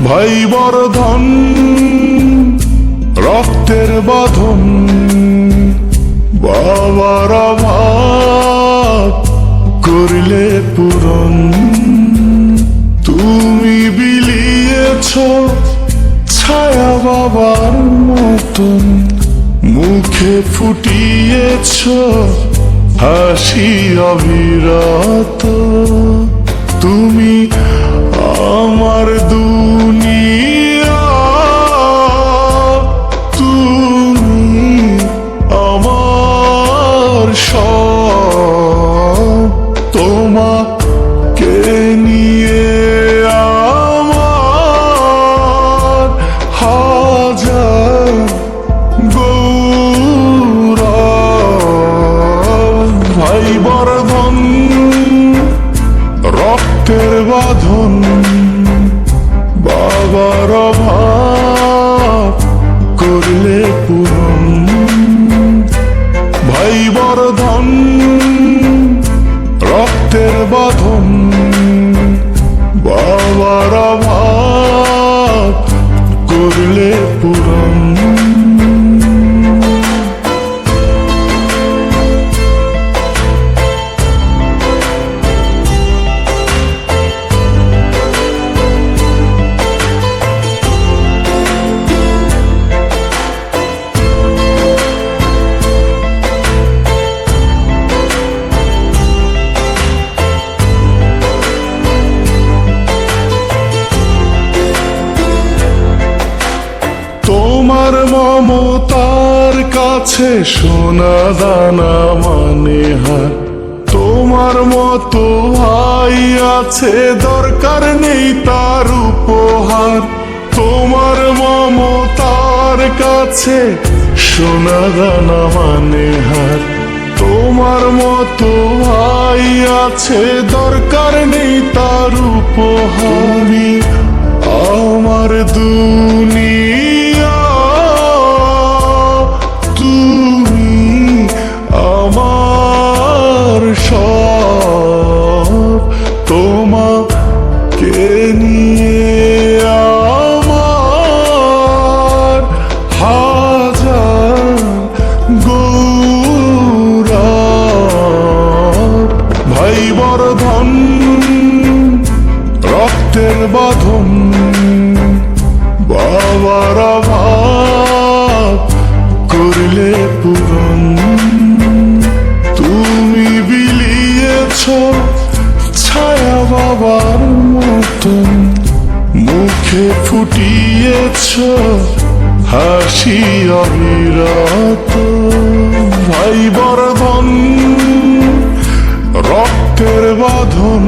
ভাই বর্ধন রক্তের বাঁধন, বাবার অভাব করলে পূরণ। তুমি বিলিয়েছ ছায়া বাবার মতন, মুখে ফুটিয়েছ হাসি অবিরত। তুমি আমার দুনিয়া, তুমি আমার সব। তোমাকে নিয়ে আমার হাজার গৌরব। ভাই বর্ধন রক্তের বাঁধন, বাবার অভাব করলে পূরণ। ভাই বর্ধন রক্তের বাঁধন, বাবার অভাব করলে পূরণ। তোমার মমতার কাছে সোনা দানা মানে হার। তোমার মতো ভাই আছে, দরকার নেই তার উপহার। তোমার মমতার কাছে সোনা দানা মানে হার। তোমার মতো ভাই আছে, দরকার নেই তার উপহার। তুমি আমার দুনিয়া, তুমি আমার সব। তোমাকে নিয়ে আমার হাজার গৌরব। ভাই বর্ধন রক্তের বাঁধন, বাবার অভাব করলে পূরণ। তুমি বিলিয়েছ ছায়া বাবার মতন, মুখে ফুটিয়েছ হাসি অবিরত। ভাই বর্ধন রক্তের বাঁধন,